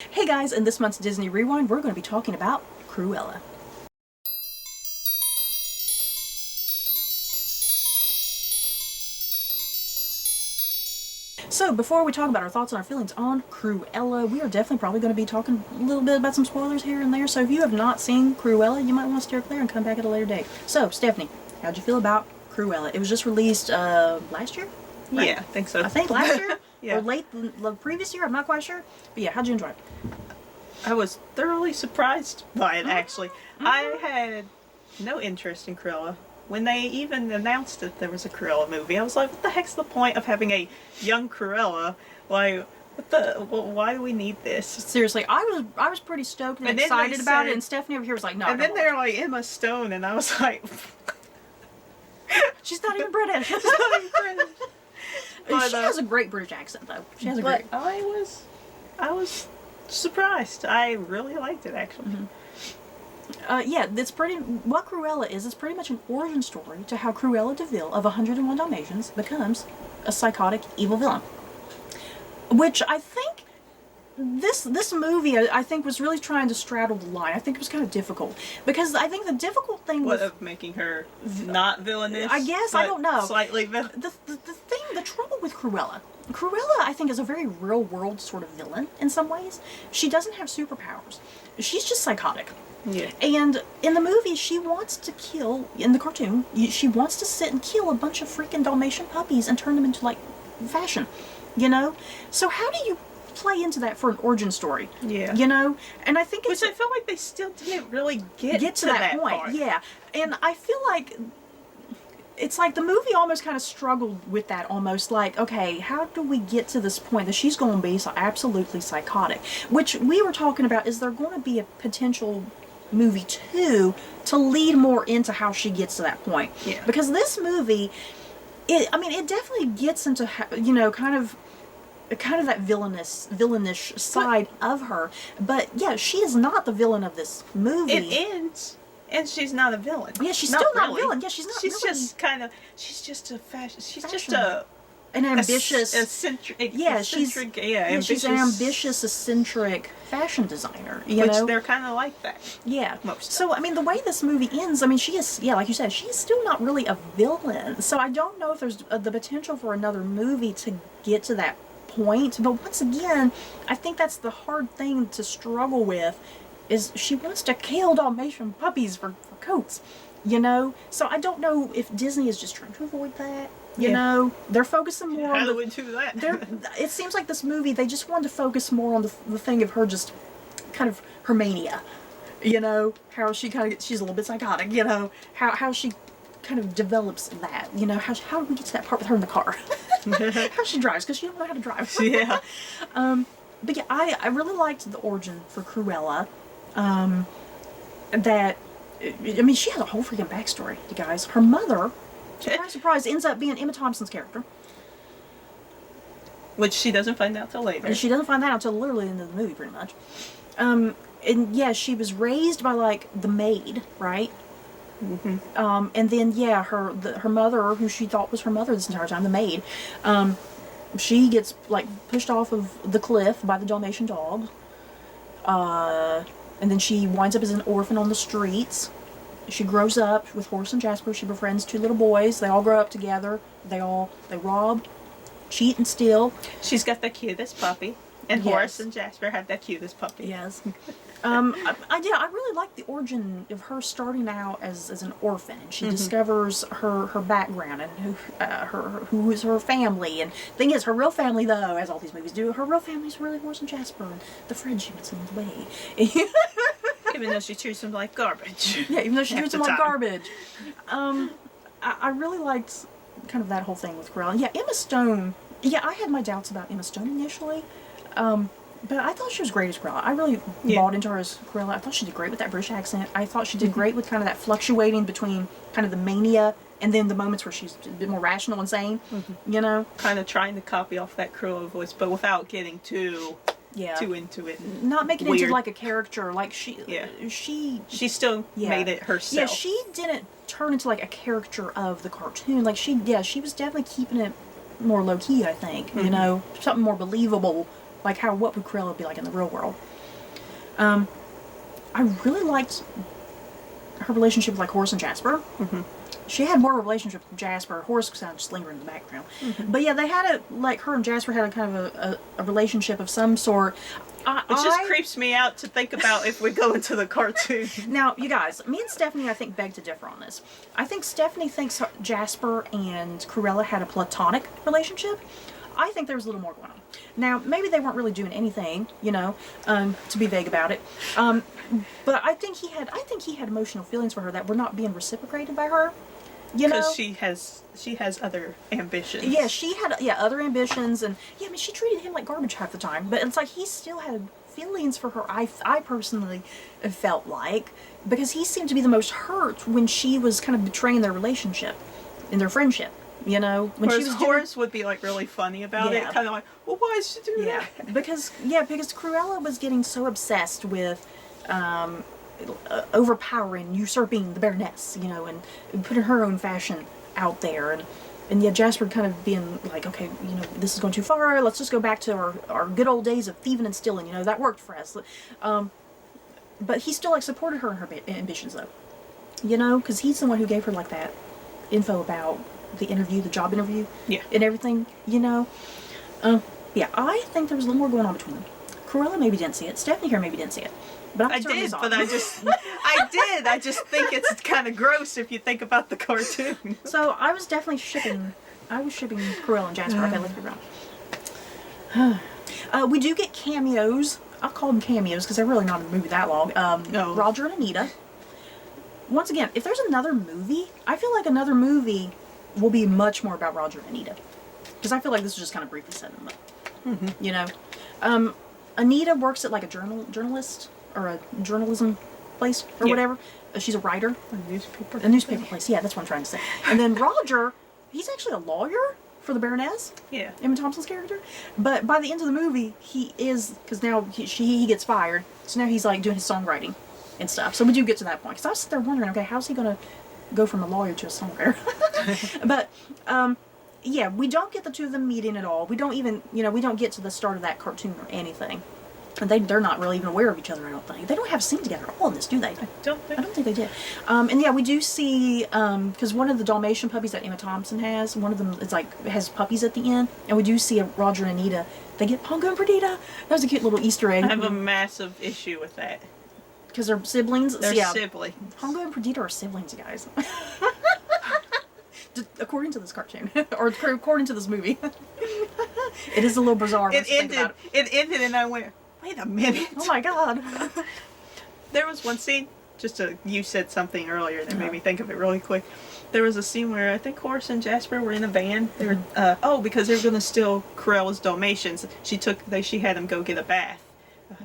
Hey guys, in this month's Disney Rewind, we're going to be talking about Cruella. So, before we talk about our thoughts and our feelings on Cruella, we are definitely probably going to be talking a little bit about some spoilers here and there. So, if you have not seen Cruella, you might want to steer clear and come back at a later date. So, Stephanie, how'd you feel about Cruella? It was just released last year? Right? Yeah, I think so. I think last year? Yeah. Or late the previous year? I'm not quite sure. But yeah, how'd you enjoy it? I was thoroughly surprised by it, actually. I had no interest in Cruella. When they even announced that there was a Cruella movie, I was like, what the heck's the point of having a young Cruella? Like, why do we need this? Seriously, I was pretty stoked and excited about it, and Stephanie over here was like, no. And then they're like, Emma Stone, and I was like... She's not even British. She's not even British. But, she has a great British accent, though. She has a great... I was surprised. I really liked it, actually. Yeah, it's pretty... What Cruella is pretty much an origin story to how Cruella de Vil of 101 Dalmatians becomes a psychotic evil villain. Which I think... This movie, I think, was really trying to straddle the line. I think it was kind of difficult. Because I think the difficult thing What, with... of making her not villainous? I guess, I don't know. Slightly villainous? The trouble with Cruella, I think, is a very real-world sort of villain in some ways. She doesn't have superpowers. She's just psychotic. Yeah. And in the movie, she wants to kill, in the cartoon, she wants to sit and kill a bunch of freaking Dalmatian puppies and turn them into, like, fashion. You know? So how do you play into that for an origin story? Yeah. You know? And I think it's... Which I feel like they still didn't really get to that point. part. Yeah. And I feel like... It's like the movie almost kind of struggled with that, almost like, okay, how do we get to this point that she's going to be so absolutely psychotic? Which we were talking about, is there going to be a potential movie 2 to lead more into how she gets to that point? Yeah. Because this movie, it definitely gets into, you know, kind of that villainish side of her. But yeah, she is not the villain of this movie. It ends, and she's not a villain. Yeah, she's still not a villain. Yeah, she's not. She's really just kind of. She's just a fashion. She's just an ambitious, eccentric. Yeah, she's she's an ambitious, eccentric fashion designer. You Which know? they're kind of like that. Yeah. Most. So I mean, the way this movie ends, I mean, she is, yeah, like you said, she's still not really a villain. So I don't know if there's the potential for another movie to get to that point. But once again, I think that's the hard thing to struggle with. Is she wants to kill Dalmatian puppies for coats, you know? So I don't know if Disney is just trying to avoid that, you know? They're focusing more on How do we do that? It seems like this movie, they just wanted to focus more on the thing of her just kind of her mania, you know? How she kind of, she's a little bit psychotic, you know? How she kind of develops that, you know? How do we get to that part with her in the car? How she drives, because she don't know how to drive. Yeah. But yeah, I really liked the origin for Cruella. That, I mean, she has a whole freaking backstory, you guys. Her mother, surprise, surprise, ends up being Emma Thompson's character. Which she doesn't find out till later. And she doesn't find that out until literally the end of the movie, pretty much. And yeah, she was raised by, like, the maid, right? Mm-hmm. And then, yeah, her mother, who she thought was her mother this entire time, the maid, she gets, like, pushed off of the cliff by the Dalmatian dog. And then she winds up as an orphan on the streets. She grows up with Horace and Jasper. She befriends 2 little boys. They all grow up together. They rob, cheat, and steal. She's got the cutest puppy. And Yes. Horace and Jasper have that cutest puppy. Yes. I really like the origin of her starting out as an orphan, and she discovers her background and who is her family. And thing is, her real family, though, as all these movies do, her real family is really Horace and Jasper and the friends she meets along the way. Even though she treats them like garbage. Yeah, even though she treats them like time. garbage. I really liked kind of that whole thing with Cruella. Yeah, Emma Stone. Yeah, I had my doubts about Emma Stone initially. But I thought she was great as Cruella. I really bought into her as Cruella. I thought she did great with that British accent. I thought she did great with kind of that fluctuating between kind of the mania and then the moments where she's a bit more rational and sane, you know? Kind of trying to copy off that Cruella voice, but without getting too into it. Not making it Weird. into like a character. Like she still made it herself. Yeah, she didn't turn into like a character of the cartoon. Like she was definitely keeping it more low-key, I think. You know? Something more believable. Like what would Cruella be like in the real world? I really liked her relationship with like Horace and Jasper. She had more of a relationship with Jasper. Horace was kind of just lingering in the background. But yeah, they had a, like, her and Jasper had a kind of a relationship of some sort. It just creeps me out to think about if we go into the cartoon. Now, you guys, me and Stephanie, I think, beg to differ on this. I think Stephanie thinks Jasper and Cruella had a platonic relationship. I think there was a little more going on. Now, maybe they weren't really doing anything, you know, to be vague about it. But I think he had emotional feelings for her that were not being reciprocated by her. You know, because she has other ambitions. Yeah, she had other ambitions, and yeah, I mean, she treated him like garbage half the time. But it's like he still had feelings for her. I personally felt like, because he seemed to be the most hurt when she was kind of betraying their relationship and their friendship. You know, when whereas she was Horace would be like really funny about it, kind of like, well, why is she doing that? because Cruella was getting so obsessed with overpowering, usurping the Baroness, you know, and putting her own fashion out there, and yet Jasper kind of being like, okay, you know, this is going too far, let's just go back to our good old days of thieving and stealing, you know, that worked for us. But he still, like, supported her in her ambitions, though, you know, because he's the one who gave her, like, that info about the interview, the job interview, and everything, you know. Yeah, I think there was a little more going on between them. Cruella maybe didn't see it. Stephanie here maybe didn't see it. But I did, but I just think it's kind of gross if you think about the cartoon. So I was definitely shipping Cruella and Jasper. Okay, let's be real. We do get cameos. I'll call them cameos because they're really not in the movie that long. No. Roger and Anita. Once again, if there's another movie, I feel like another movie will be much more about Roger and Anita. Because I feel like this was just kind of briefly setting them up. You know? Anita works at like a journalist or a journalism place or whatever. She's a writer. A newspaper place. Yeah, that's what I'm trying to say. And then Roger, he's actually a lawyer for the Baroness. Yeah. Emma Thompson's character. But by the end of the movie, he is, because now he gets fired. So now he's like doing his songwriting and stuff. So we do get to that point. Because I was sitting there wondering, okay, how's he going to go from a lawyer to a songwriter? But, yeah, we don't get the two of them meeting at all. We don't even, you know, we don't get to the start of that cartoon or anything. And they're not really even aware of each other, I don't think. They don't have a scene together at all in this, do they? I don't think they did. And yeah, we do see, because one of the Dalmatian puppies that Emma Thompson has, one of them is like, has puppies at the end. And we do see a Roger and Anita. They get Pongo and Perdita. That was a cute little Easter egg. I have a massive issue with that. Because they're siblings? They're siblings. Pongo and Perdita are siblings, guys. According to this cartoon, or according to this movie. It is a little bizarre. It ended and I went, wait a minute. Oh my god. There was one scene, you said something earlier that made me think of it really quick. There was a scene where I think Horace and Jasper were in a van. They were, because they were going to steal Corella's Dalmatians. She had them go get a bath.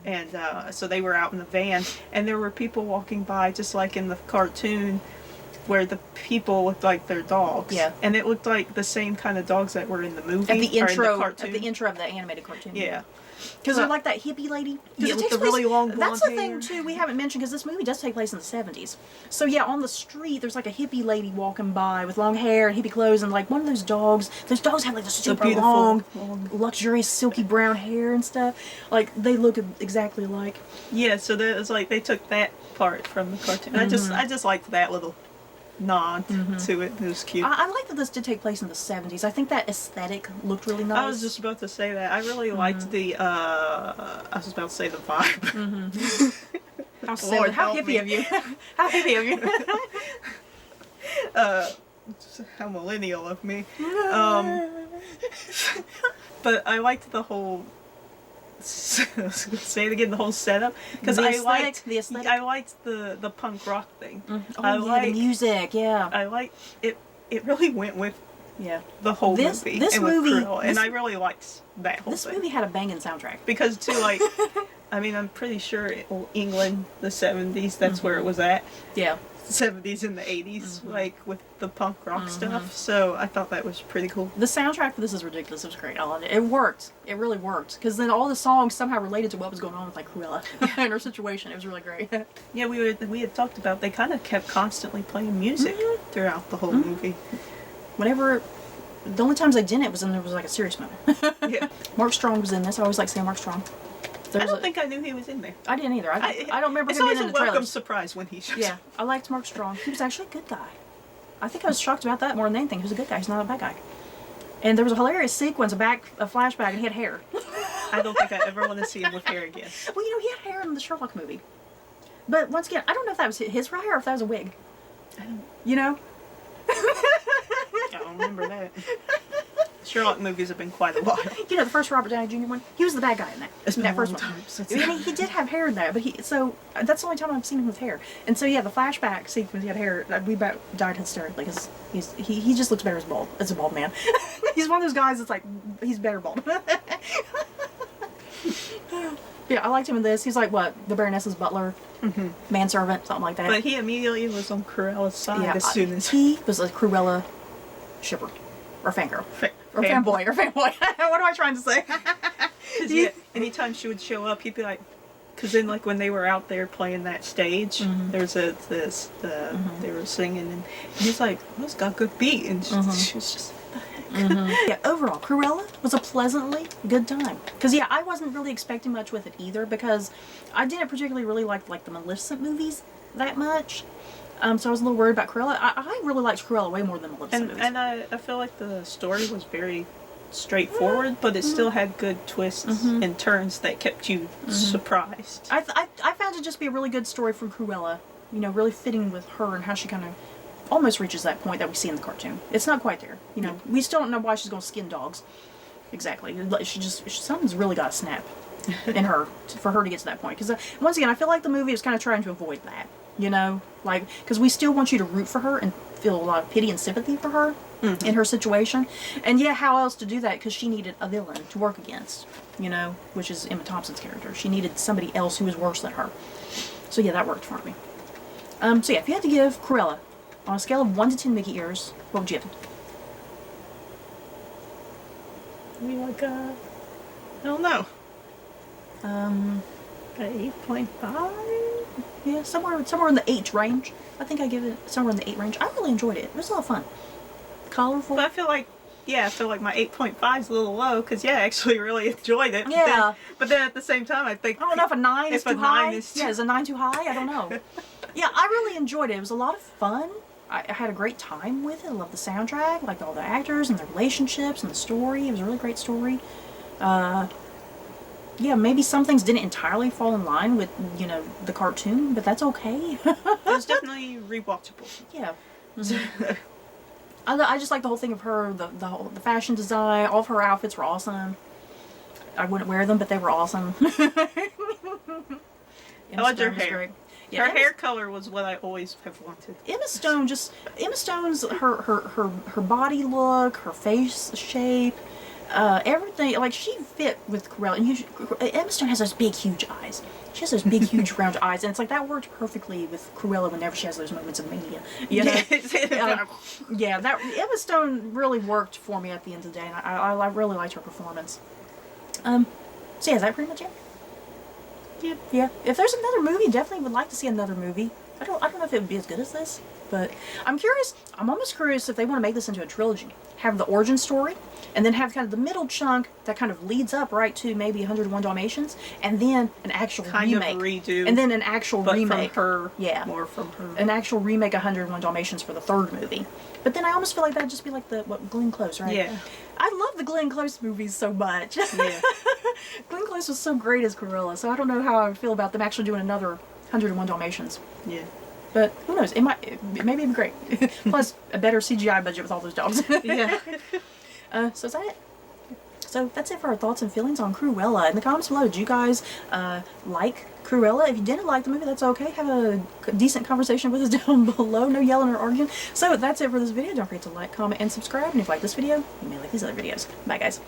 And so they were out in the van, and there were people walking by, just like in the cartoon, where the people looked like their dogs. Yeah. And it looked like the same kind of dogs that were in the movie. At the intro, or in the cartoon. at the intro of the animated cartoon. Yeah. Because they're like that hippie lady. Yeah, with the really long blonde That's the hair. thing, too, we haven't mentioned, because this movie does take place in the 70s. So, yeah, on the street, there's like a hippie lady walking by with long hair and hippie clothes, and like one of those dogs have like this super long, luxurious, silky brown hair and stuff. Like, they look exactly alike. Yeah, so that was like, they took that part from the cartoon. I just liked that little nod to it. It was cute. I like that this did take place in the 70s. I think that aesthetic looked really nice. I was just about to say that. I really liked the, I was about to say the vibe. How hippie of you. How hippie of you. How millennial of me. But I liked the whole, say it again, the whole setup, because I liked the punk rock thing. The music, yeah. I liked it. It really went with the whole movie. This movie, Cruella, and I really liked that whole thing. This movie had a banging soundtrack. Because too, like, I mean, I'm pretty sure England, the 70s, that's where it was at. Yeah. 70s and the 80s, like with the punk rock stuff. So I thought that was pretty cool. The soundtrack for this is ridiculous. It was great. I loved it. It worked. It really worked. Because then all the songs somehow related to what was going on with like Cruella and her situation. It was really great. Yeah, we had talked about, they kind of kept constantly playing music throughout the whole movie. Whenever, the only times they didn't was when there was like a serious moment. Yeah. Mark Strong was in this. I always like saying Mark Strong. I don't think I knew he was in there. I didn't either. I don't remember It's him always being a in the welcome trailers. surprise when he shows Yeah, up. I liked Mark Strong. He was actually a good guy. I think I was shocked about that more than anything. He was a good guy. He's not a bad guy. And there was a hilarious sequence, a flashback, and he had hair. I don't think I ever want to see him with hair again. Well, he had hair in the Sherlock movie. But once again, I don't know if that was his hair or if that was a wig. I don't, You know? I don't remember that. Sherlock movies have been quite a while. You know, the first Robert Downey Jr. one? He was the bad guy in that. It's been that a first long one. time since I mean, he did have hair in that, but so that's the only time I've seen him with hair. And so, yeah, the flashback sequence, he had hair. We about died hysterically because he just looks better as a bald man. He's one of those guys that's like, he's better bald. Yeah, I liked him in this. He's like, what, the Baroness's butler, manservant, something like that. But he immediately was on Cruella's side Yeah, as soon as he was a Cruella shipper. Or fangirl. Or fanboy. Or fanboy. What am I trying to say? Yeah, anytime she would show up, he'd be like, because then like when they were out there playing that stage, there's they were singing, and he's like, oh, it's got good beat, and she was just. Yeah, overall, Cruella was a pleasantly good time. Because, yeah, I wasn't really expecting much with it either, because I didn't particularly really like the Maleficent movies that much. So I was a little worried about Cruella. I really liked Cruella way more than Maleficent movies. And I feel like the story was very straightforward, but it still had good twists and turns that kept you surprised. I found it just be a really good story from Cruella. You know, really fitting with her and how she kind of almost reaches that point that we see in the cartoon. It's not quite there. You know, we still don't know why she's going to skin dogs. Exactly. Something's really got to snap in her for her to get to that point. Because once again, I feel like the movie is kind of trying to avoid that. You know, like, because we still want you to root for her and feel a lot of pity and sympathy for her in her situation. And yeah, how else to do that? Because she needed a villain to work against, you know, which is Emma Thompson's character. She needed somebody else who was worse than her. So yeah, that worked for me. So yeah, if you had to give Cruella, on a scale of 1 to 10 Mickey ears, what would you give? We like I don't know. 8.5. Yeah, somewhere in the 8 range. I think I give it somewhere in the 8 range. I really enjoyed it. It was a lot of fun. Colorful. But I feel like my 8.5 is a little low because I actually really enjoyed it. Yeah. But then at the same time, I think I don't know if a 9 is if a too high. 9 is Yeah, is a 9 too high? I don't know. Yeah, I really enjoyed it. It was a lot of fun. I had a great time with it. I loved the soundtrack, liked all the actors and the relationships and the story. It was a really great story. Yeah, maybe some things didn't entirely fall in line with, you know, the cartoon, but that's okay. it was definitely rewatchable. Yeah. I just like the whole thing of her, the fashion design. All of her outfits were awesome. I wouldn't wear them, but they were awesome. I liked her hair. Great. Yeah, her hair color was what I always have wanted. Emma Stone's her body look, her face shape, everything, like, she fit with Cruella. And Emma Stone has those big, huge eyes. She has those big, huge, round eyes, and it's like that worked perfectly with Cruella whenever she has those moments of mania. You know? Yeah, that Emma Stone really worked for me at the end of the day, and I really liked her performance. So yeah, is that pretty much it? Yeah. If there's another movie, definitely would like to see another movie. I don't know if it would be as good as this, but I'm curious. I'm almost curious if they want to make this into a trilogy. Have the origin story, and then have kind of the middle chunk that kind of leads up right to maybe 101 Dalmatians, and then an actual remake. Of redo. And then an actual remake. From her. Yeah. More from her. An actual remake of 101 Dalmatians for the third movie. But then I almost feel like that'd just be like Glenn Close, right? Yeah. I love the Glenn Close movies so much. Yeah. Glenn Close was so great as Cruella, so I don't know how I would feel about them actually doing another 101 Dalmatians. Yeah. But who knows? Maybe it'd be great. Plus, a better CGI budget with all those dogs. Yeah. So is that it? So that's it for our thoughts and feelings on Cruella. In the comments below, did you guys like Cruella? If you didn't like the movie, that's okay. Have a decent conversation with us down below. No yelling or arguing. So that's it for this video. Don't forget to like, comment, and subscribe. And if you like this video, you may like these other videos. Bye, guys.